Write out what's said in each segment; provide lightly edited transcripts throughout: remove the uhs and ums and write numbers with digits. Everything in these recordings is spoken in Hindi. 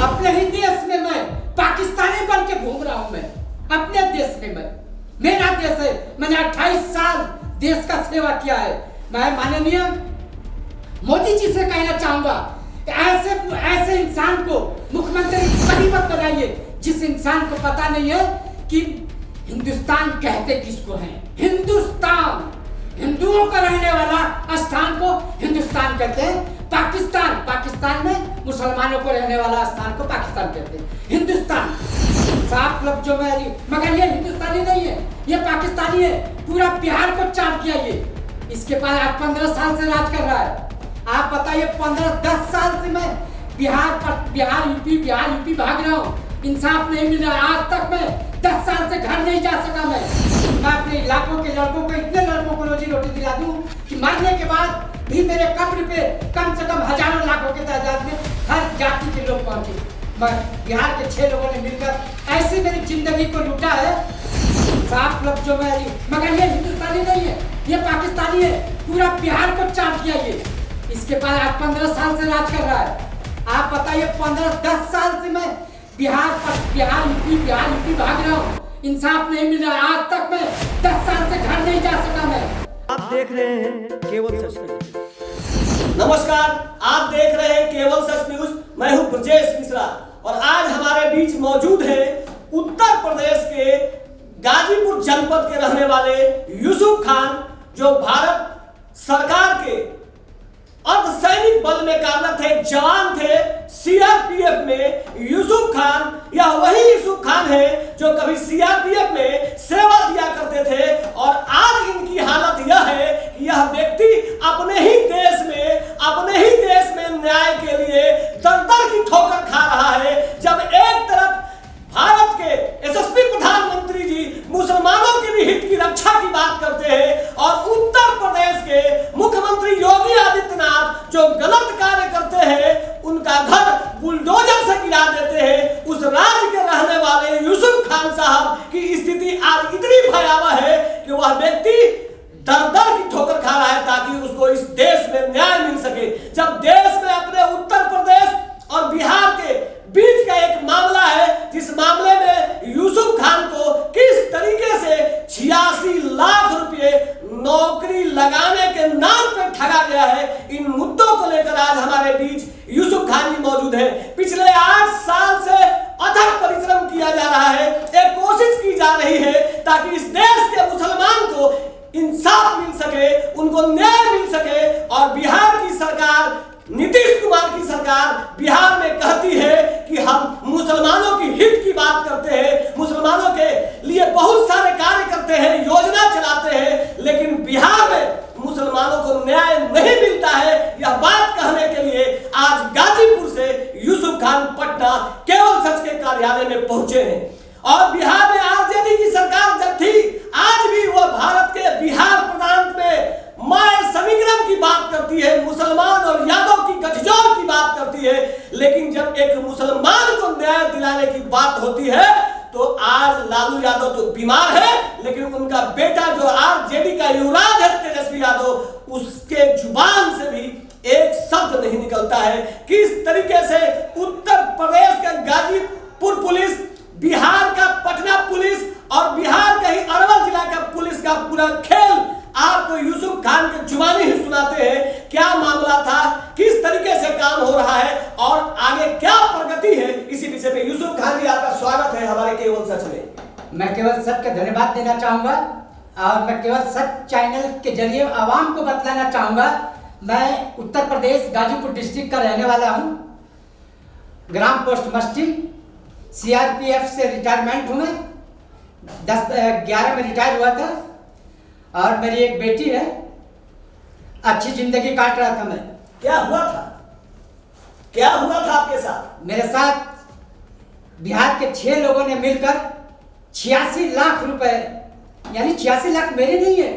अपने ही देश में मैं पाकिस्तानी बन के घूम रहा हूं। मैं अपने देश में, मैं मेरा देश है, मैंने 28 साल देश का सेवा किया है। मैं माननीय मोदी जी से कहना चाहूंगा ऐसे इंसान को मुख्यमंत्री कभी मत बनाइए जिस इंसान को पता नहीं है कि हिंदुस्तान कहते किसको है। हिंदुस्तान हिंदुओं का रहने वाला स्थान को हिंदुस्तान कहते हैं। पाकिस्तान में मुसलमानों को रहने वाला स्थान को पाकिस्तान कहते हैं। हिंदुस्तान साफ लफ्जों में, मगर ये हिंदुस्तानी नहीं है, ये पाकिस्तानी है। पूरा बिहार को चाट किया ये। इसके बाद आज 15 साल से राज कर रहा है। आप बताइए 10 साल से मैं बिहार यूपी भाग रहा हूँ। इंसाफ नहीं मिल रहा। आज तक मैं 10 साल से घर नहीं जा सका। मैं अपने इलाकों के लड़कों को, इतने लड़कों को रोजी रोटी दिला दूं कि मरने के बाद भी मेरे कब्र पे कम से कम हजारों लाखों की तादाद में हर जाति के लोग पहुंचे। मगर बिहार के 6 लोगों ने मिलकर ऐसी मेरी जिंदगी को लूटा है साफ लफ्जों में। मगर ये हिंदुस्तानी नहीं है, ये पाकिस्तानी है। पूरा बिहार को चाट किया ये। इसके बाद आज 15 साल से राज कर रहा है। आप बताइए 10 साल से मैं बिहार यूपी भाग रहा हूँ। इंसाफ नहीं मिल रहा। आज तक मैं 10 साल से घर नहीं जा सका। मैं आप देख रहे हैं केवल सच न्यूज। नमस्कार, आप देख रहे हैं केवल सच न्यूज। मैं हूं ब्रजेश मिश्रा और आज हमारे बीच मौजूद है उत्तर प्रदेश के गाजीपुर जनपद के रहने वाले यूसुफ खान, जो भारत सरकार के अर्धसैनिक बल में कार्यरत थे, जवान थे सीआरपीएफ में। यूसुफ खान या वही यूसुफ खान है जो कभी सीआरपीएफ में सेवा दिया करते थे और आज इनकी हालत यह है कि यह व्यक्ति अपने ही देश में न्याय के लिए दर-दर की ठोकर खा रहा है। जब एक तरफ भारत के यशस्वी प्रधानमंत्री जी मुसलमानों के भी हित की रक्षा की बात करते हैं और उत्तर प्रदेश के मुख्यमंत्री योगी आदित्यनाथ जो गलत कार्य करते हैं उनका घर बुलडोजर से गिरा देते हैं। उस राज्य के रहने वाले यूसुफ खान साहब की स्थिति आज इतनी भयावह है कि वह व्यक्ति दर-दर की ठोकर खा रहा है ताकि उसको इस देश में न्याय मिल सके। जब देश में अपने उत्तर प्रदेश और बिहार के बीच का एक मामला है, जिस मामले में यूसुफ खान को किस तरीके से 86 लाख रुपए नौकरी लगाने के नाम पर ठगा गया है, इन मुद्दों को लेकर आज हमारे बीच यूसुफ खान जी मौजूद हैं। पिछले 8 साल से अथक परिश्रम किया जा रहा है, एक कोशिश की जा रही है ताकि इस देश के मुसलमान को इंसाफ मिल सके, उनको न्याय मिल सके। और बिहार की सरकार, नीतीश कुमार की सरकार बिहार में कहती है कि हम मुसलमानों की हित की बात करते हैं, मुसलमानों के लिए बहुत सारे कार्य करते हैं, योजना चलाते हैं, लेकिन बिहार में मुसलमानों को न्याय नहीं मिलता है। यह बात कहने के लिए आज गाजीपुर से यूसुफ खान पटना केवल सच के कार्यालय में पहुंचे हैं। और बिहार में आरजेडी की सरकार जब थी, आज भी वह भारत के बिहार प्रांत में माय समीकरण की बात करती है, मुसलमान और यादव की गठजोड़ की बात करती है। लेकिन जब एक मुसलमान को न्याय दिलाने की बात होती है तो आज लालू यादव तो बीमार है, लेकिन उनका बेटा जो आरजेडी का युवराज है तेजस्वी यादव, उसके जुबान से भी एक शब्द नहीं निकलता है। किस तरीके से उत्तर प्रदेश का गाजीपुर पुलिस, बिहार का पटना पुलिस और बिहार का ही अरवल जिला का पुलिस का पूरा खेल आपको यूसुफ खान के जुबानी ही सुनाते हैं। क्या मामला था, किस तरीके से काम हो रहा है और आगे क्या प्रगति है, इसी विषय पे यूसुफ खान जी आपका स्वागत है हमारे केवल सच में। मैं केवल सच का धन्यवाद देना चाहूंगा और मैं केवल सच चैनल के जरिए आवाम को बतलाना चाहूंगा। मैं उत्तर प्रदेश गाजीपुर डिस्ट्रिक्ट का रहने वाला हूं। ग्राम पोस्ट मस्ती, सीआरपीएफ से रिटायरमेंट हूं। मैं 11 में रिटायर हुआ था और मेरी एक बेटी है। अच्छी जिंदगी काट रहा था मैं। क्या हुआ था आपके साथ? मेरे साथ बिहार के 6 लोगों ने मिलकर 86 लाख रुपए, यानी 86 लाख मेरे नहीं है,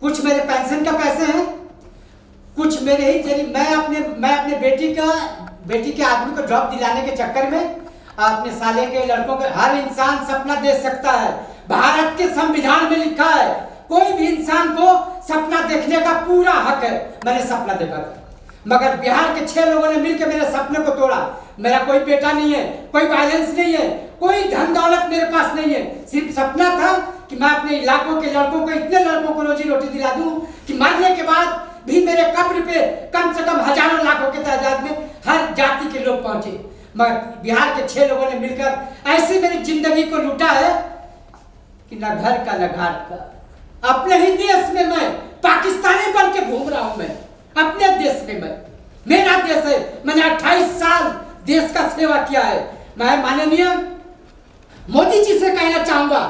कुछ मेरे पेंशन का पैसे हैं, कुछ मेरे ही जरिए मैं अपने बेटी के आदमी को जॉब दिलाने के चक्कर में अपने साले के लड़कों के, हर इंसान सपना देख सकता है। भारत के संविधान में लिखा है कोई भी इंसान को सपना देखने का पूरा हक है। मैंने सपना देखा था, मगर बिहार के 6 लोगों ने मिलकर मेरे सपने को तोड़ा। मेरा कोई बेटा नहीं है, कोई बैलेंस नहीं है, कोई धन दौलत मेरे पास नहीं है। सिर्फ सपना था कि मैं अपने इलाकों के लड़कों को, इतने लड़कों को रोजी रोटी दिला दूं कि मरने के बाद भी मेरे कब्र पे कम से कम हजारों लाखों की तादाद में हर जाति के लोग पहुंचे। मगर बिहार के 6 लोगों ने मिलकर ऐसे मेरी जिंदगी को लूटा है कि न घर का न घाट का। अपने ही देश में मैं पाकिस्तानी बन के घूम रहा हूं। मैं अपने देश में, मैं मेरा देश है, मैंने 28 साल देश का सेवा किया है। मैं माननीय मोदी जी से कहना चाहूंगा,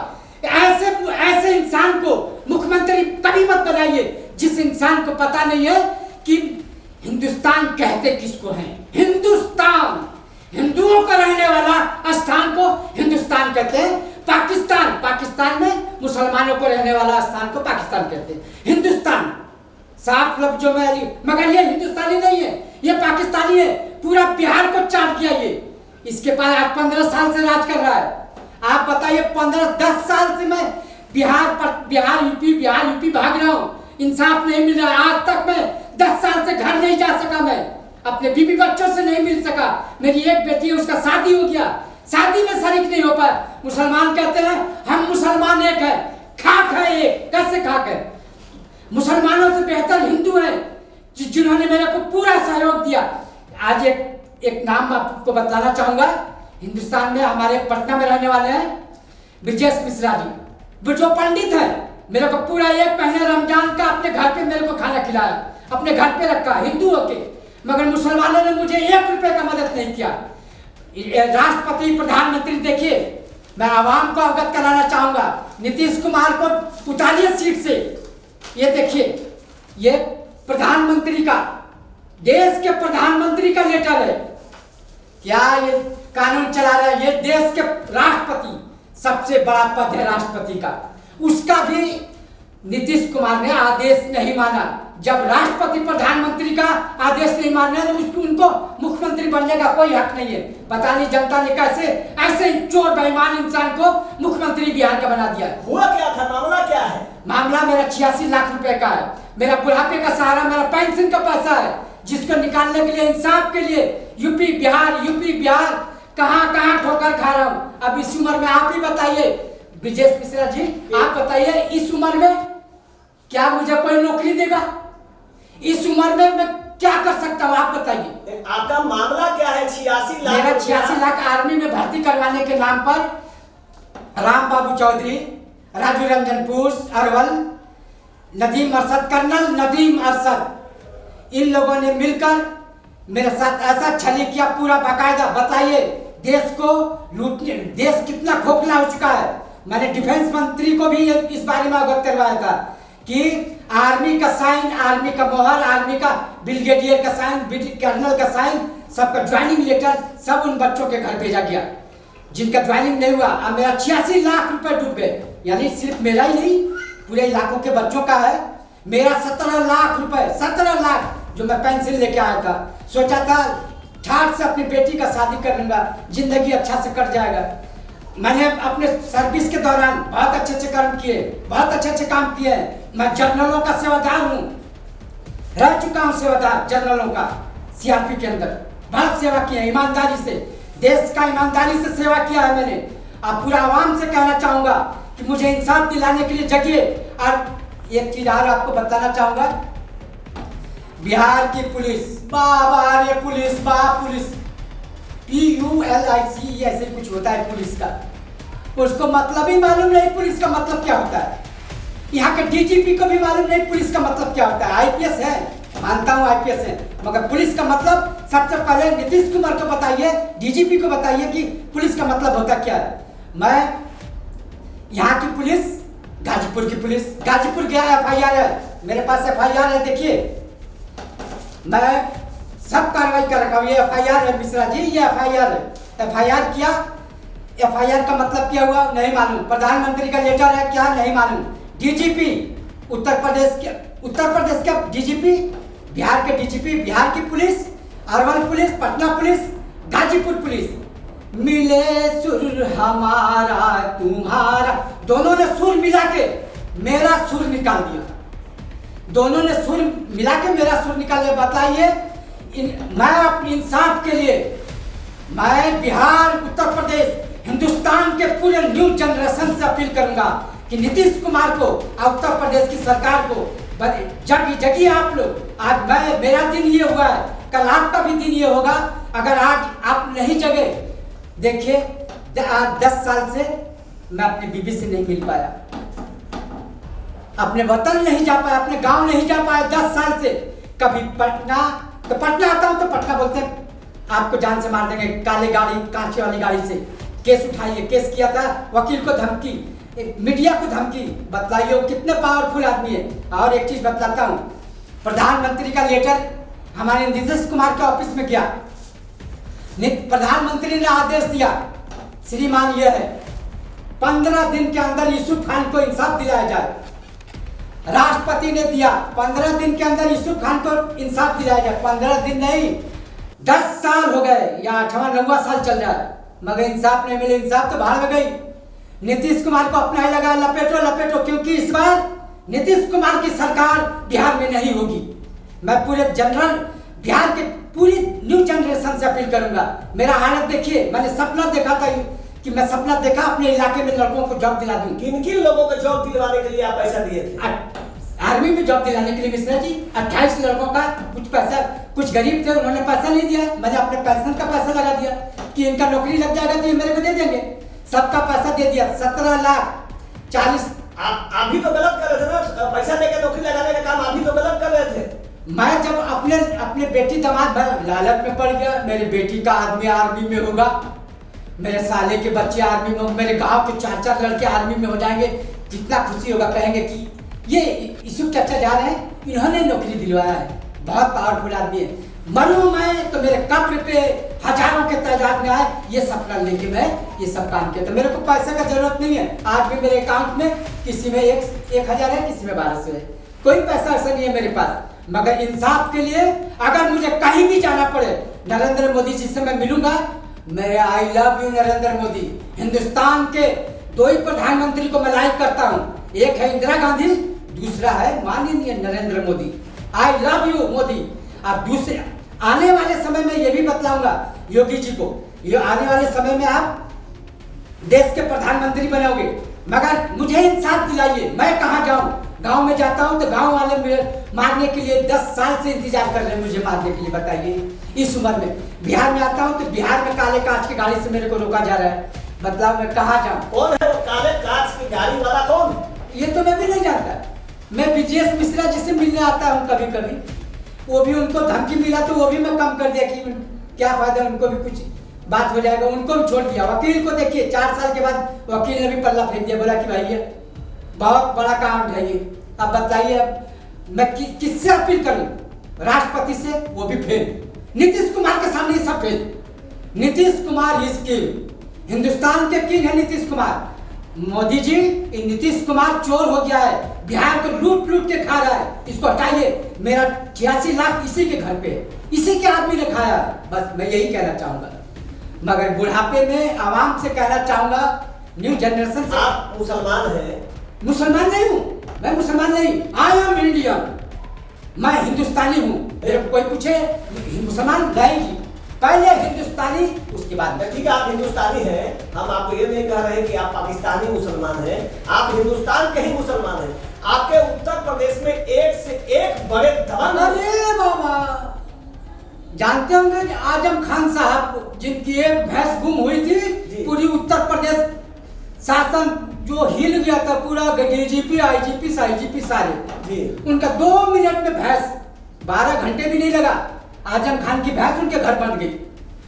ऐसे इंसान को मुख्यमंत्री कभी मत बनाइए जिस इंसान को पता नहीं है कि हिंदुस्तान कहते किसको हैं। हिंदुस्तान, हिंदुओं का रहने वाला स्थान को हिंदुस्तान कहते हैं। पाकिस्तान में मुसलमानों को रहने वाला स्थान को पाकिस्तान कहते हैं। हिंदुस्तान साफ लफ्जों में, मगर ये हिंदुस्तानी नहीं है, ये पाकिस्तानी है। पूरा बिहार को चाट किया ये। इसके पास आज 15 साल से राज कर रहा है। आप बताइए, 10 साल से मैं बिहार यूपी भाग रहा हूँ, इंसाफ नहीं मिल रहा। आज तक मैं 10 साल से घर नहीं जा सका, मैं अपने बीवी बच्चों से नहीं मिल सका। मेरी एक बेटी है, उसका शादी हो गया, शादी में शरीक नहीं हो पाया। मुसलमान कहते हैं हम मुसलमान एक है, खाक है एक। कैसे खाक है? मुसलमानों से बेहतर हिंदू हैं जिन्होंने मेरे को पूरा सहयोग दिया। आज एक नाम आपको बताना चाहूंगा। हिंदुस्तान में हमारे पटना में रहने वाले हैं ब्रजेश मिश्रा जी, जो पंडित है। मेरे को पूरा 1 महीने रमजान का अपने घर पे मेरे को खाना खिलाया, अपने घर पे रखा, हिंदू होके। मगर मुसलमानों ने मुझे 1 रुपए का मदद नहीं किया। राष्ट्रपति, प्रधानमंत्री, देखिए मैं आवाम को अवगत कराना चाहूंगा, नीतीश कुमार को उतारिए सीट से। ये देखिए, ये प्रधानमंत्री का, देश के प्रधानमंत्री का लेटर है। क्या ये कानून चला रहा है? ये देश के राष्ट्रपति, सबसे बड़ा पद है राष्ट्रपति का, उसका भी नीतीश कुमार ने आदेश नहीं माना। जब राष्ट्रपति प्रधानमंत्री का आदेश नहीं मानना है तो उनको मुख्यमंत्री बनने का कोई हक नहीं है। पता नहीं जनता ने कैसे ऐसे चोर बेईमान इंसान को मुख्यमंत्री बिहार का बना दिया। हुआ क्या था? मामला क्या है? मामला मेरा 86 लाख रुपए का है। मेरा बुढ़ापे का सहारा, मेरा पेंशन का पैसा है, जिसको निकालने के लिए, इंसाफ के लिए यूपी बिहार कहां ठोकर खा रहा हूं। अब इस उम्र में आप ही बताइए ब्रजेश मिश्रा जी, आप बताइए इस उम्र में क्या मुझे कोई नौकरी देगा? इस उम्र में मैं क्या कर सकता हूँ? आप बताइए। आपका मामला क्या है? 86 लाख। मेरा 86 लाख आर्मी में भर्ती करवाने के नाम पर राम बाबू चौधरी, राजू रंजन पुष, अरवल, कर्नल नदीम अरशद, इन लोगों ने मिलकर मेरे साथ ऐसा छली किया, पूरा बाकायदा। बताइए देश को लूटने, देश कितना खोखला हो चुका है। मैंने डिफेंस मंत्री को भी इस बारे में अवगत करवाया था कि आर्मी का साइन, आर्मी का मोहर, आर्मी का ब्रिगेडियर का साइन, कर्नल का साइन, सबका ज्वाइनिंग लेटर सब उन बच्चों के घर भेजा गया जिनका ज्वाइनिंग नहीं हुआ। अब मेरा 86 लाख रुपए डूब गए। यानी सिर्फ मेरा ही नहीं, पूरे इलाकों के बच्चों का है। मेरा 17 लाख रुपए, 17 लाख जो मैं पेंशन लेके आया था। सोचा था ठाट से अपनी बेटी का शादी कर लूंगा, जिंदगी अच्छा से कट जाएगा। मैंने अपने सर्विस के दौरान बहुत अच्छे कर्म किए, बहुत अच्छे काम किए हैं। मैं जनरलों का सेवादार हूँ, रह चुका हूँ सेवादार जनरलों का। सीआरपी के अंदर बहुत सेवा की है, ईमानदारी से, देश का ईमानदारी से सेवा किया है मैंने। अब पूरा आवाम से कहना चाहूंगा कि मुझे इंसाफ दिलाने के लिए जगिए। और एक चीज और आपको बताना चाहूंगा, बिहार की पुलिस, पुलिस PULIC ऐसे कुछ होता है पुलिस का, उसको मतलब ही मालूम नहीं पुलिस का मतलब क्या होता है। यहाँ के DGP को भी मालूम नहीं पुलिस का मतलब क्या होता है। IPS है, मानता हूँ IPS है, मगर पुलिस का मतलब सबसे पहले नीतीश कुमार को बताइए, DGP को बताइए कि पुलिस का मतलब होता क्या है। मैं यहाँ की पुलिस, गाजीपुर की पुलिस, गाजीपुर गया FIR है, मेरे पास FIR है। देखिए मैं सब कार्रवाई कर रखा हूँ। ये FIR है मिश्रा जी, ये FIR है। FIR किया, FIR का मतलब क्या हुआ नहीं मालूम। प्रधानमंत्री का लेटर है क्या नहीं मालूम। DGP उत्तर प्रदेश का DGP, बिहार के DGP, बिहार की police, Arwal police, Patna police, Ghazipur police, मिले सुर हमारा तुम्हारा, दोनों ने सुर मिला के मेरा सुर निकाल दिया। दोनों ने सुर मिला के मेरा सुर निकाल दिया। बताइए मैं अपनी इंसाफ के लिए मैं बिहार, उत्तर प्रदेश, हिंदुस्तान के पूरे न्यू जनरेशन से अपील करूंगा कि नीतीश कुमार को और उत्तर प्रदेश की सरकार को जगिए आप लोग। आज मेरा दिन ये हुआ है, कल आपका भी दिन ये होगा। अगर आज आप नहीं जगे, देखिए 10 साल से मैं अपनी बीबी से नहीं मिल पाया, अपने वतन नहीं जा पाया, अपने गांव नहीं जा पाया 10 साल से। कभी पटना, तो पटना आता हूं तो पटना बोलते हैं आपको जान से मार देंगे, काले गाड़ी, कांचे वाली गाड़ी से केस उठाइए। केस किया था, वकील को धमकी, मीडिया को धमकी। बतलाइए वो कितने पावरफुल आदमी है। और एक चीज बतलाता हूं, प्रधानमंत्री का लेटर हमारे नीतीश कुमार के ऑफिस में गया। प्रधानमंत्री ने आदेश दिया, श्रीमान ये है, 15 दिन के अंदर यूसुफ खान को इंसाफ दिलाया जाए। राष्ट्रपति ने दिया 15 दिन के अंदर यूसुफ खान को इंसाफ दिलाया जाए। 15 दिन नहीं, 10 साल हो गए या 8वां 9वां साल चल रहा है, मगर इंसाफ नहीं मिले। इंसाफ तो भाड़ में गई। नीतीश कुमार को अपना ही लगा, लपेटो, क्योंकि इस बार नीतीश कुमार की सरकार बिहार में नहीं होगी। मैं पूरे जनरल बिहार के पूरी न्यू जनरेशन से अपील करूंगा। मेरा हालत देखिए, मैंने सपना देखा था कि मैं सपना देखा अपने इलाके में लड़कों को जॉब दिला दूं। किन लोगों को जॉब दिलवाने के लिए आप पैसा दिए थे? आर्मी में जॉब दिलाने के लिए मिश्रा जी 28 लड़कों का कुछ पैसा, कुछ गरीब थे उन्होंने पैसा नहीं दिया, मैंने अपने पेंशन का पैसा लगा दिया कि इनका नौकरी लग जाएगा तो ये मेरे को दे देंगे। सबका पैसा दे दिया, 17,40,000। आप भी तो गलत कर रहे थे ना, पैसा देकर नौकरी लगाने का काम आप भी तो गलत कर रहे थे। मैं जब अपने बेटी दामाद लालच में पड़ गया, मेरी बेटी का आदमी आर्मी में होगा, मेरे साले के बच्चे आर्मी में, मेरे गांव के 4 लड़के आर्मी में हो जाएंगे, कितना खुशी होगा। कहेंगे कि ये यूसुफ चाचा जा रहे हैं, इन्होंने नौकरी दिलवाया है, बहुत पावरफुल आदमी है। मरूं मैं तो मेरे कब्र पे हजारों के तादाद में आए, ये सपना लेके मैं ये सब काम किया। तो मेरे को पैसे का जरूरत नहीं है। आज भी मेरे अकाउंट में किसी में 1,000 है, किसी में 1200 है, कोई पैसा ऐसा नहीं है मेरे पास। मगर इंसाफ के लिए अगर मुझे कहीं भी जाना पड़े, नरेंद्र मोदी जी से मैं मिलूंगा। मेरे I love you Narendra Modi. Hindustan के 2 ही प्रधानमंत्री को मैं लाइक करता हूँ, एक है इंदिरा गांधी, दूसरा है माननीय Narendra Modi. I love you Modi. अब दूसरे आने वाले समय में ये भी बतलाऊंगा योगी जी को, ये आने वाले समय में आप देश के प्रधानमंत्री बनोगे, मगर मुझे इंसाफ दिलाइए। मैं कहाँ जाऊं? गांव में जाता हूं तो गांव वाले मुझे मारने के लिए 10 साल से इंतजार कर रहे हैं, मुझे मारने के लिए। बताइए इस उम्र में। बिहार में आता हूं तो बिहार में काले कांच की गाड़ी से मेरे को रोका जा रहा है। मतलब मैं कहाँ जाऊं? कौन है वो काले कांच की गाड़ी वाला? कौन? ये तो मैं भी नहीं जानता। मैं विजय मिश्रा जी से मिलने आता हूँ कभी कभी, वो भी उनको धमकी मिला तो वो भी मैं कम कर दिया कि क्या फायदा, उनको भी कुछ बात हो जाएगा, उनको भी छोड़ दिया। वकील को देखिए 4 साल के बाद वकील ने भी पल्ला फेंक दिया, बोला कि भाई ये बहुत बड़ा काम है ये। अब बताइए अब मैं किससे अपील करूं? राष्ट्रपति से, वो भी फेल। नीतीश कुमार के सामने सब fail. Nitish Kumar is king, Hindustan के किंग है नीतीश कुमार। मोदी जी, नीतीश कुमार चोर हो गया है, बिहार को लूट के खा रहा है, इसको हटाइए। मेरा 86 लाख इसी के घर पे है, इसी के आदमी ने खाया। बस मैं यही कहना चाहूंगा। मगर बुढ़ापे में आवाम से कहना चाहूंगा, न्यू जनरेशन से। आप मुसलमान हैं? मुसलमान नहीं हूँ मैं, मुसलमान नहीं। आई एम इंडियन, मैं हिंदुस्तानी हूँ। मेरे को कोई पूछे मुसलमान नहीं जी, पहले हिंदुस्तानी उसके बाद। ठीक है, आप हिंदुस्तानी हैं, हम आपको ये नहीं कह रहे कि आप पाकिस्तानी मुसलमान हैं, आप हिंदुस्तान के ही मुसलमान हैं। आपके उत्तर प्रदेश में एक से एक बड़े दबंग। अरे बाबा, जानते होंगे कि आजम खान साहब, जिनकी एक भैंस गुम हुई थी, पूरी उत्तर प्रदेश शासन जो हिल गया था, पूरा डीजीपी आईजीपी साईजीपी सारे जी, उनका 2 मिनट में भैंस, 12 घंटे भी नहीं लगा, आजम खान की भैंस उनके घर बन गई।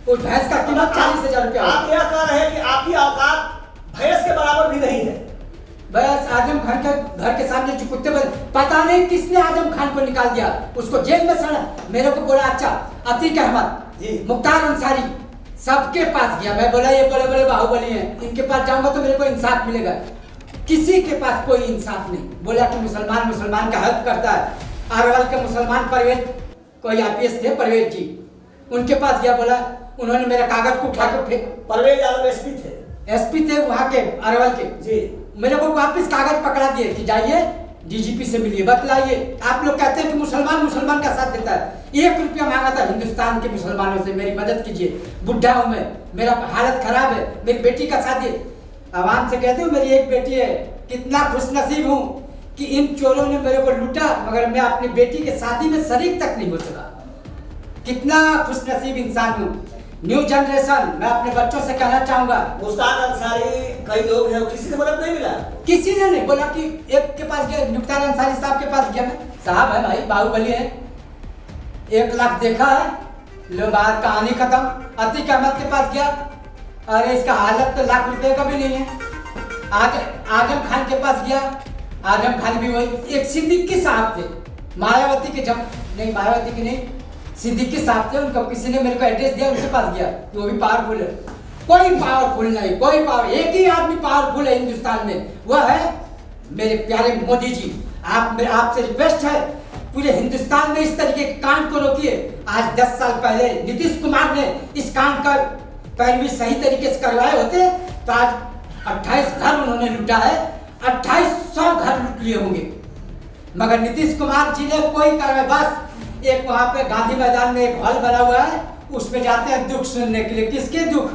उस भैंस का कीमत 40,000 रुपया। आप यह कह रहे हैं कि आपकी औकात भैंस के बराबर भी नहीं है। बस आजम खान के घर के सामने जो कुत्ते बने, पता नहीं किसने आजम खान को निकाल दिया, उसको जेल में सड़ा। मेरे को बोला अच्छा अतीक अहमद, मुख्तार अंसारी, सबके पास गया। मैं बोला ये बड़े बड़े बाहुबली हैं, इनके पास जाऊंगा तो मेरे को इंसाफ मिलेगा। किसी के पास कोई इंसाफ नहीं। बोला कि मुसलमान का हेल्प करता है। अरवल के मुसलमान परवेज, कोई आईपीएस थे परवेज जी, उनके पास गया। बोला, उन्होंने मेरे कागज को उठा कर फेंक। परवेज आलम एसपी थे वहां के अरवल के जी। मेरे को वापस कागज पकड़ा दिए कि जाइए डीजीपी से मिलिए, बतलाइए। आप लोग कहते हैं कि मुसलमान मुसलमान का साथ देता है। 1 रुपया मांगा था हिंदुस्तान के मुसलमानों से, मेरी मदद कीजिए, बुढ़ा हूं मैं, मेरा हालत खराब है, मेरी बेटी का शादी। आवाम से कहते हो मेरी एक बेटी है, कितना खुशनसीब हूं कि इन चोरों ने मेरे को लूटा, मगर मैं अपनी बेटी के शादी में शरीक तक नहीं हो सका। कितना खुशनसीब इंसान हूं। न्यू जनरेशन, मैं अपने बच्चों से कहना चाहूंगा, मुश्ताक अंसारी कई लोग हैं, किसी से मदद नहीं मिला। किसी ने नहीं बोला कि एक के पास गया, मुख्तार अंसारी साहब के पास गया, मैं साहब है भाई, बाहुबली है, 1 लाख देखा है, लो बात कहानी खत्म। अतीक अहमद के पास गया, अरे इसका हालत तो लाख रुपए का भी नहीं है। आजम खान के पास गया, आजम खान भी वही। एक सिद्दीकी साहब थे, मायावती के नहीं, मायावती के नहीं, सिद्दीकी साहब थे, उनको किसी ने मेरे को एड्रेस दिया, उनके पास गया, वो भी पावरफुल है। कोई पावरफुल नहीं, कोई पावर, एक ही आदमी पावरफुल है हिंदुस्तान में, वह है मेरे प्यारे मोदी जी। आपसे रिक्वेस्ट है, पूरे हिंदुस्तान में इस तरीके के कांड को रोकिए। आज 10 साल पहले नीतीश कुमार ने इस कांड का पैरवी सही तरीके से करवाए होते तो आज 28 घर उन्होंने लूटा है, 2800 घर लूट लिए होंगे, मगर नीतीश कुमार जी ने कोई कार्रवाई। बस एक वहां पे गांधी मैदान में एक हॉल बना हुआ है, उसमें जाते हैं दुख सुनने के लिए। किसके दुख,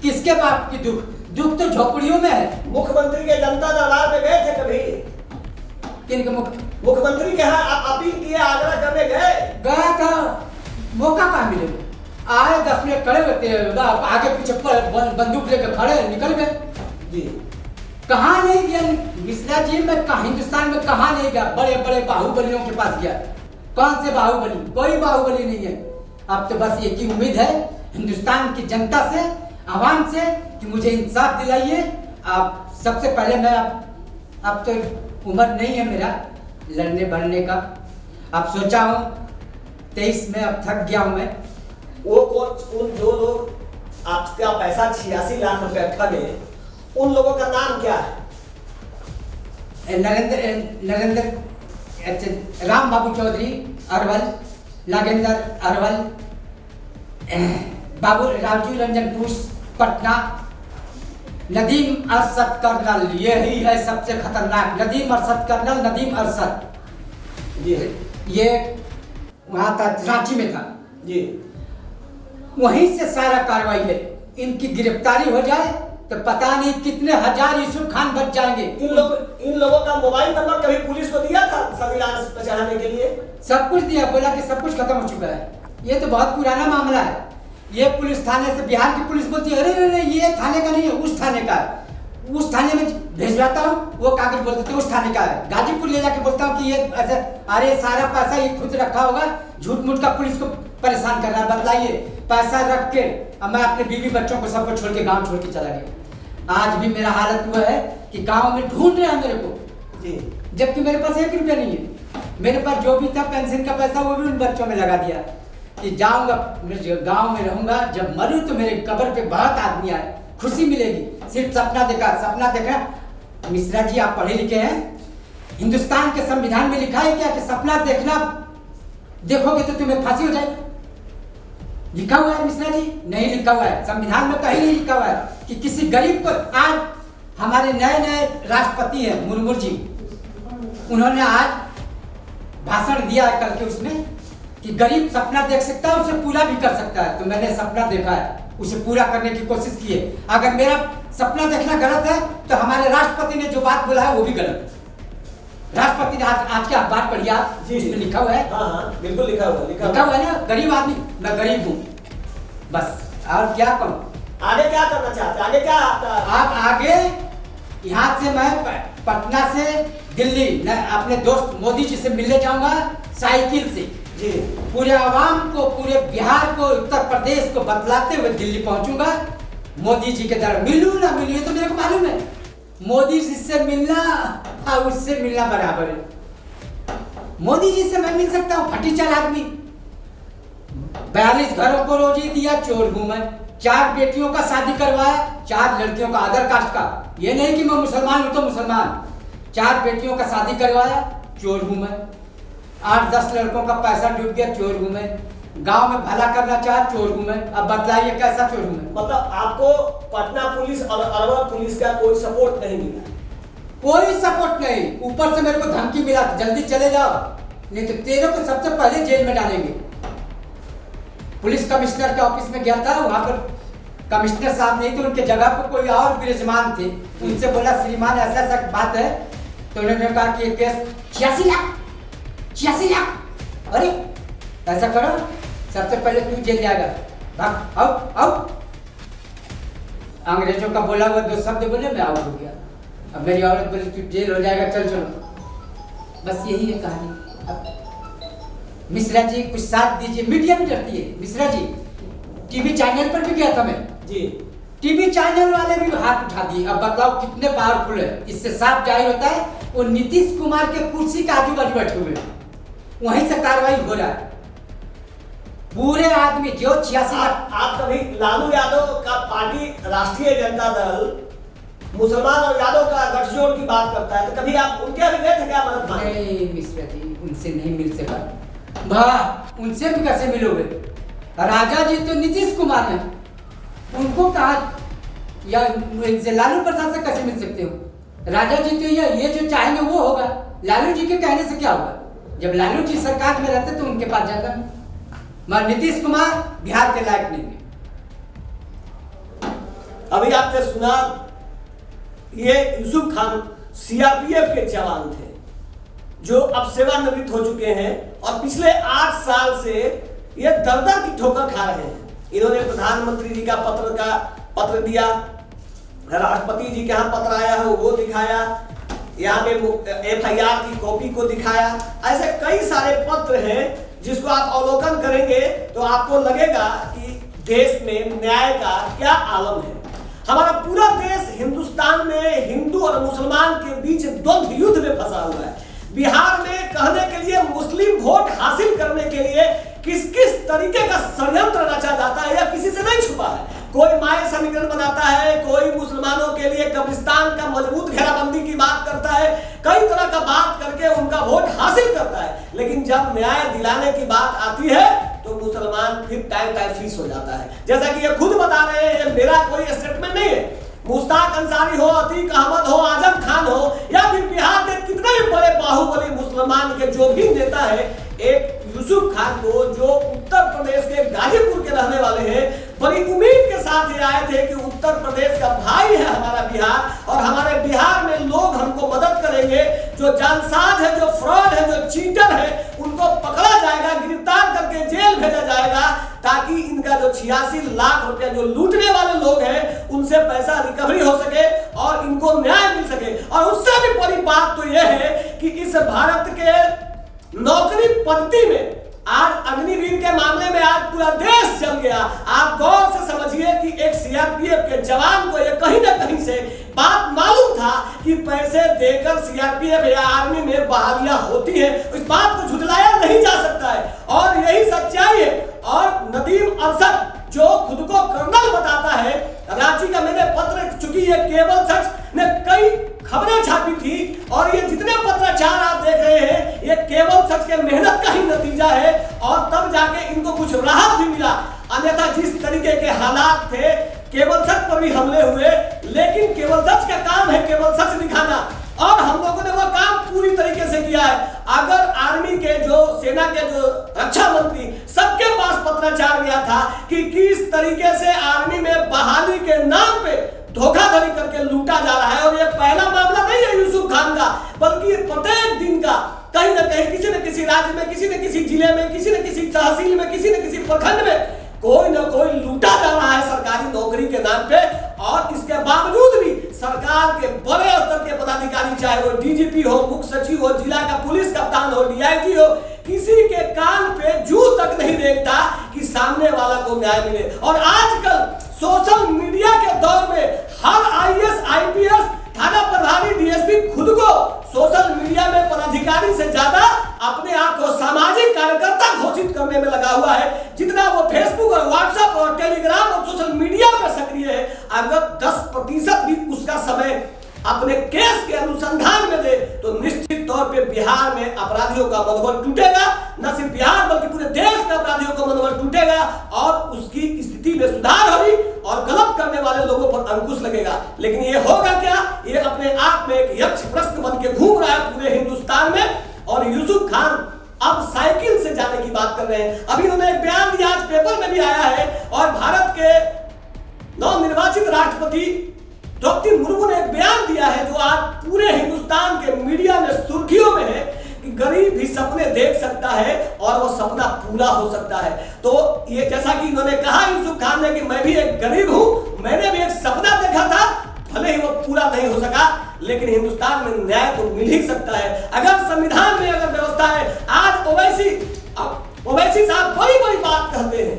किसके बाप की दुख? दुख तो झोपड़ियों में है। मुख्यमंत्री के जनता दरबार में गए थे कभी? किनके मुख्यमंत्री के यहाँ आप अपील किए, आगरा करने गए? गया था, मौका कहाँ मिलेगा? आए 10 मिनट खड़े होते हैं, आगे पीछे बंदूक लेकर खड़े, निकल गए जी। कहाँ नहीं गया मिश्रा जी, मैं हिंदुस्तान में कहाँ नहीं गया? बड़े बड़े बाहुबलियों के पास गया। कौन से बाहुबली? कोई बाहुबली नहीं है। अब तो बस एक ही उम्मीद है हिंदुस्तान की जनता से, आवाम से, कि मुझे इंसाफ दिलाइए। आप सबसे पहले मैं अब तो उम्र नहीं है मेरा लड़ने बढ़ने का। अब सोचा हूँ 23 में, अब थक गया हूँ मैं। वो कौन जो लोग आपका पैसा 86 लाख रुपए ठगे, उन लोगों का नाम क्या है? नरेंद्र राम बाबू चौधरी अरवल, नागेंद्र अरवल, बाबू राजू रंजन पुष पटना, नदीम अरशद कर्नल, यही है सबसे खतरनाक। नदीम अरशद कर्नल, नदीम अरशद, ये वहां था, रांची में था जी। वहीं से सारा कार्रवाई है। इनकी गिरफ्तारी हो जाए तो पता नहीं कितने हजार यूसुफ खान बच जाएंगे। इन लोगों का मोबाइल नंबर कभी पुलिस को दिया था सभी लाश पहचानने के लिए? सब कुछ दिया, बोला कि सब कुछ खत्म हो चुका है। ये तो बहुत पुराना मामला है। ये पुलिस थाने से, बिहार की पुलिस बोलती है अरे नहीं ये थाने का नहीं है, उस थाने का है। उस थाने में भेजवाता हूँ, वो कागज बोलते थे उस थाने का है। गाजीपुर ले जाके बोलता हूँ कि ये ऐसे, अरे सारा पैसा ये खुद रखा होगा, झूठ मूठ का पुलिस को परेशान कर रहा है। बतलाइए, पैसा रख के अब मैं अपने बीवी बच्चों को सबको छोड़ के गाँव छोड़ के चला गया। आज भी मेरा हालत हुआ है कि गाँव में ढूंढ रहे हैं मेरे को जी, जबकि मेरे पास 1 रुपया नहीं है। मेरे पास जो भी था पेंशन का पैसा वो भी उन बच्चों में लगा दिया कि जाऊंगा गांव में रहूंगा, जब मरूं तो मेरे कब्र पे बहुत आदमी आए, खुशी मिलेगी। सिर्फ सपना देखा। मिश्रा जी आप पढ़े लिखे हैं, हिंदुस्तान के संविधान में लिखा है क्या कि सपना देखना देखोगे तो तुम्हें फांसी हो जाएगी? लिखा हुआ है मिश्रा जी? नहीं लिखा हुआ है, संविधान में कहीं नहीं लिखा हुआ है कि किसी गरीब को। आज हमारे नए राष्ट्रपति हैं मुर्मू जी, उन्होंने आज भाषण दिया है कल के उसमें कि गरीब सपना देख सकता है, उसे पूरा भी कर सकता है। तो मैंने सपना देखा है, उसे पूरा करने की कोशिश की है। अगर मेरा सपना देखना गलत है तो हमारे राष्ट्रपति ने जो बात बोला है वो भी गलत है। राष्ट्रपति ने आज की अखबार पढ़िए आप, इसमें लिखा हुआ है। हाँ, बिल्कुल लिखा हुआ है ना, गरीब आदमी, मैं गरीब हूँ बस, और क्या कहूँ। आगे क्या करना चाहते हैं? आगे क्या आप आगे यहाँ से मैं पटना से दिल्ली अपने दोस्त मोदी जी से मिलने जाऊंगा साइकिल से जी। पूरे आवाम को, पूरे बिहार को, उत्तर प्रदेश को बतलाते हुए दिल्ली पहुंचूंगा। मोदी जी के दर मिलूं ना मिलूं ये तो मेरे को मालूम है। मोदी जी से मिलना और उससे मिलना बराबर है। मोदी जी से मैं मिल सकता हूँ, फटीचर आदमी, 42 घरों को रोजी दिया, चोर हूं मैं। 4 बेटियों का शादी करवाया, 4 लड़कियों का अदर कास्ट का। ये नहीं कि मैं मुसलमान हूं तो मुसलमान, 4 बेटियों का शादी करवाया, चोर हूं मैं। 8-10 लड़कों का पैसा डूब गया, चोर हूं मैं। गांव में भला करना चाह, चोर हूं मैं। अब बतलाइए कैसा चोर हूं मैं? मतलब आपको पटना पुलिस और अरवल पुलिस का कोई सपोर्ट नहीं मिला? कोई सपोर्ट नहीं। ऊपर से मेरे को धमकी मिला, जल्दी चले जाओ नहीं तो तेरे को सबसे पहले जेल में डालेंगे। पुलिस कमिश्नर के ऑफिस में गया था, वहां पर कमिश्नर साहब नहीं थे, उनके जगह पर कोई और विराजमान थे। उनसे बोला श्रीमान ऐसा ऐसा बात है, तो उन्होंने कहा कि केस 86 लाख। अरे ऐसा करो, सबसे पहले तू जेल जाएगा, भाग आओ। अंग्रेजों का बोला हुआ 2 शब्द बोले, मैं आउट हो गया। अब मेरी औरत बोली तू जेल हो जाएगा, चल चलो। बस यही है कहानी। अब मिश्रा जी कुछ साथ दीजिए, मीडिया भी डरती है। मिश्रा जी टीवी चैनल पर भी गया था मैं जी, टीवी चैनल वाले भी हाथ उठा दिए। अब बताओ कितने पावरफुल है। इससे साफ जाहिर होता है वो नीतीश कुमार के कुर्सी के आजू बाजू बैठे हुए हैं, वहीं से कार्रवाई हो रहा है। पूरे आदमी जो 86 लाख। आप कभी लालू यादव का पार्टी राष्ट्रीय जनता दल मुसलमान और यादव का गठजोड़ की बात करता है, तो कभी आप उनके अभी गए थे क्या मदद मांगने? नहीं मिश्रा जी, उनसे नहीं मिल सका। वाह, उनसे भी कैसे मिलोगे? राजा जी तो नीतीश कुमार हैं, उनको कहा या इनसे लालू प्रसाद से कैसे मिल सकते हो? राजा जी तो ये जो चाहेंगे वो होगा। लालू जी के कहने से क्या होगा? जब लालू जी सरकार में रहते तो उनके पास जाता। मगर नीतीश कुमार बिहार के लायक नहीं है। अभी आपने सुना, ये यूसुफ खान सीआरपीएफ के जवान थे जो अब सेवानिवृत्त हो चुके हैं और पिछले 8 साल से ये दर-दर की ठोकर खा रहे हैं। इन्होंने प्रधानमंत्री जी का पत्र दिया, राष्ट्रपति जी के यहाँ पत्र आया है वो दिखाया, यहाँ पे FIR की कॉपी को दिखाया। ऐसे कई सारे पत्र हैं जिसको आप अवलोकन करेंगे तो आपको लगेगा कि देश में न्याय का क्या आलम है। हमारा पूरा देश हिंदुस्तान में हिंदू और मुसलमान के बीच द्वंद्व युद्ध में फंसा हुआ है। बिहार में कहने के लिए मुस्लिम वोट हासिल करने के लिए किस किस तरीके का षड्यंत्र रचा जाता है, या किसी से नहीं छुपा है। कोई माय समीकरण बनाता है, कोई मुसलमानों के लिए कब्रिस्तान का मजबूत घेराबंदी की बात करता है, कई तरह का बात करके उनका वोट हासिल करता है। लेकिन जब न्याय दिलाने की बात आती है तो मुसलमान फिर टाइम फीस हो जाता है। जैसा कि ये खुद बता रहे हैं, ये मेरा कोई स्टेटमेंट नहीं है। मुश्ताक अंसारी हो, अतीक अहमद हो, आजम खान हो, या फिर बिहार के कितने भी बड़े बाहुबली मुसलमान के जो भी नेता है, एक यूसुफ खान को जो उत्तर प्रदेश के गाजीपुर के रहने वाले हैं, बड़ी उम्मीद के साथ ये आए थे कि उत्तर प्रदेश का भाई है हमारा बिहार, और हमारे बिहार में लोग हमको मदद करेंगे। जो जालसाज है, जो फ्रॉड है, जो चीटर है, उनको पकड़ा जाएगा, गिरफ्तार करके जेल भेजा जाएगा, ताकि इनका जो 86 लाख रुपया जो लूटने वाले लोग हैं उनसे पैसा रिकवरी हो सके और इनको न्याय मिल सके। और उससे भी बड़ी बात तो यह है कि इस भारत के नौकरी पद्धति में आज अग्निवीर के मामले में आज पूरा देश जल गया। आप गौर से समझिए कि एक सीआरपीएफ के जवान को ये कहीं ना कहीं से बात मालूम था कि पैसे देकर सीआरपीएफ या आर्मी में बहालियां होती है। इस बात को झुठलाया नहीं जा सकता है और यही सच्चाई है। और नदीम अरशद जो खुद को कर्नल बताता है, रांची का मैंने पत्र, चूंकि ये केवल सच ने कई खबरें छापी थी और ये जितने पत्राचार आप देख रहे हैं ये केवल सच के मेहनत का ही नतीजा है, और तब जाके इनको कुछ राहत भी मिला। अन्यथा जिस तरीके के हालात थे, केवल सच पर भी हमले हुए, लेकिन केवल सच का काम है केवल सच दिखाना, और हम लोगों ने वो काम पूरी तरीके से किया है। अगर आर्मी के जो सेना के जो रक्षा मंत्री सबके पास पत्राचार गया था कि किस तरीके से आर्मी में बहाली के नाम पे धोखाधड़ी करके लूटा जा रहा है, और ये पहला मामला नहीं है यूसुफ खान का, बल्कि प्रत्येक दिन का कहीं ना कहीं किसी न किसी राज्य में, किसी न किसी जिले में, किसी न किसी तहसील में, किसी न किसी प्रखंड में कोई ना कोई लूटा जा रहा है सरकारी नौकरी के नाम पे। और इसके बावजूद भी सरकार के बड़े स्तर के पदाधिकारी, चाहे वो डीजीपी हो, मुख्य सचिव हो, जिला का पुलिस कप्तान हो, डीआईजी हो, किसी के कान पे जू तक नहीं देखता कि सामने वाला को न्याय मिले। और आजकल सोशल मीडिया के दौर में हर आईएएस, आईपीएस, थाना प्रभारी, डीएसपी खुद को सोशल मीडिया में पदाधिकारी से ज्यादा अपने आप को सामाजिक कार्यकर्ता घोषित करने में लगा हुआ है। जितना वो फेसबुक और व्हाट्सएप और टेलीग्राम और सोशल मीडिया पर सक्रिय है, अगर 10% भी उसका समय अपने केस के अनुसंधान में दे तो निश्चित तौर पे बिहार में अपराधियों का मनोबल टूटेगा। न सिर्फ बिहार बल्कि पूरे देश में अपराधियों का मनोबल टूटेगा और उसकी स्थिति में सुधार होगी और गलत करने वाले लोगों पर अंकुश लगेगा। लेकिन ये होगा क्या? ये अपने आप में एक यक्ष प्रश्न बन के घूम रहा है पूरे हिंदुस्तान में। और यूसुफ खान अब साइकिल से जाने की बात कर रहे हैं। अभी उन्होंने एक बयान दिया, आज पेपर में भी आया है, और भारत के नवनिर्वाचित राष्ट्रपति द्रौपदी मुर्मू ने एक बयान दिया है जो आज पूरे हिंदुस्तान के मीडिया में सुर्खियों में है कि गरीब भी सपने देख सकता है और वो सपना पूरा हो सकता है। तो ये जैसा कि इन्होंने कहा यूसुफ खान ने कि मैं भी एक गरीब हूं, मैंने भी एक सपना देखा था, भले ही वो पूरा नहीं हो सका, लेकिन हिंदुस्तान में न्याय तो मिल ही सकता है। अगर संविधान में अगर व्यवस्था है, आज ओवैसी साहब बड़ी बड़ी बात कहते हैं,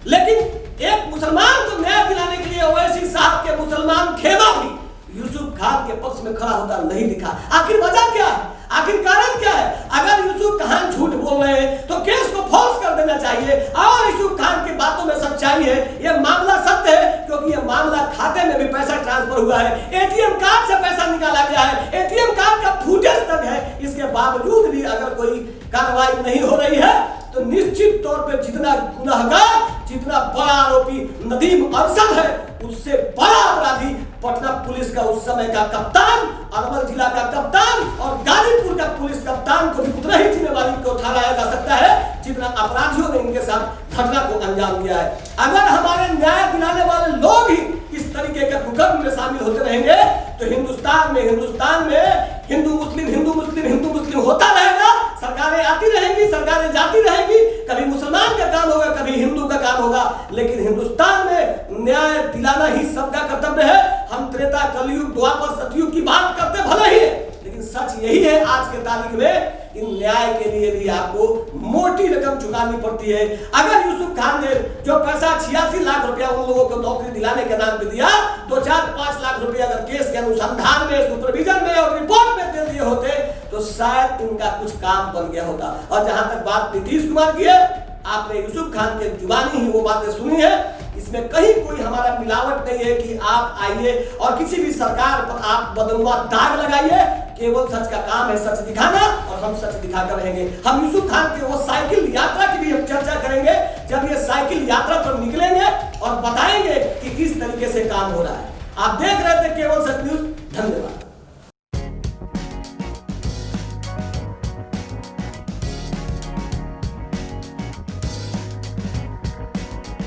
लेकिन एक मुसलमान को न्याय दिलाने के लिए ओवैसी साहब के मुसलमान खेमा भी यूसुफ खान के पक्ष में खड़ा होता नहीं दिखा। आखिर वजह क्या है? आखिर कारण क्या है? अगर यूसुफ खान झूठ बोल रहे हैं तो केस को फॉल्स कर देना चाहिए, और यूसुफ खान की बातों में सच्चाई है, ये मामला सत्य है, क्योंकि ये मामला खाते में भी पैसा ट्रांसफर हुआ है, एटीएम कार्ड से पैसा निकाला गया है, एटीएम कार्ड का फुटेज तक है। इसके बावजूद भी अगर कोई कार्रवाई नहीं हो रही है तो निश्चित तौर पर जितना गुनाहगार, जितना बड़ा आरोपी नदीम अरशद है, उससे बड़ा अपराधी पटना पुलिस का उस समय का कप्तान, अरवल जिला का कप्तान और गाजीपुर का पुलिस कप्तान को भी उतना ही जिम्मेवारी को उठा लाया जा सकता है जितना अपराधियों ने इनके साथ घटना को अंजाम दिया है। अगर हमारे न्याय दिलाने वाले लोग ही इस तरीके के कुकर्म में शामिल होते रहेंगे तो हिंदुस्तान में हिंदू मुस्लिम होता रहेगा, सरकारें आती रहेंगी, सरकारें जाती रहेंगी, कभी मुसलमान का काम होगा, कभी हिंदू का काम होगा, लेकिन हिंदुस्तान में न्याय दिलाना ही सबका कर्तव्य है। हम त्रेता, कलयुग, द्वापर, सतयुग की बात करते भले ही, लेकिन सच यही है आज के तारीख में कि न्याय के लिए भी आपको मोटी रकम चुकानी पड़ती है। अगर यूसुफ खान ने जो पैसा 86 लाख रुपया उन लोगों को नौकरी दिलाने के नाम पे दिया, 2-4-5 लाख रुपया अगर केस के अनुसंधान में, सुपरविजन में और रिपोर्ट में दे दिए होते तो शायद इनका कुछ काम बन गया होता। और जहां तक बात नीतीश कुमार की है, आपने यूसुफ खान के जुबानी ही वो बातें सुनी है, इसमें कहीं कोई हमारा मिलावट नहीं है कि आप आइए और किसी भी सरकार पर आप बदनुमा दाग लगाइए। केवल सच का काम है सच दिखाना, और हम सच दिखाकर रहेंगे। हम यूसुफ खान के वो साइकिल यात्रा की भी हम चर्चा करेंगे जब ये साइकिल यात्रा पर निकलेंगे और बताएंगे कि किस तरीके से काम हो रहा है। आप देख रहे थे केवल सच न्यूज। धन्यवाद।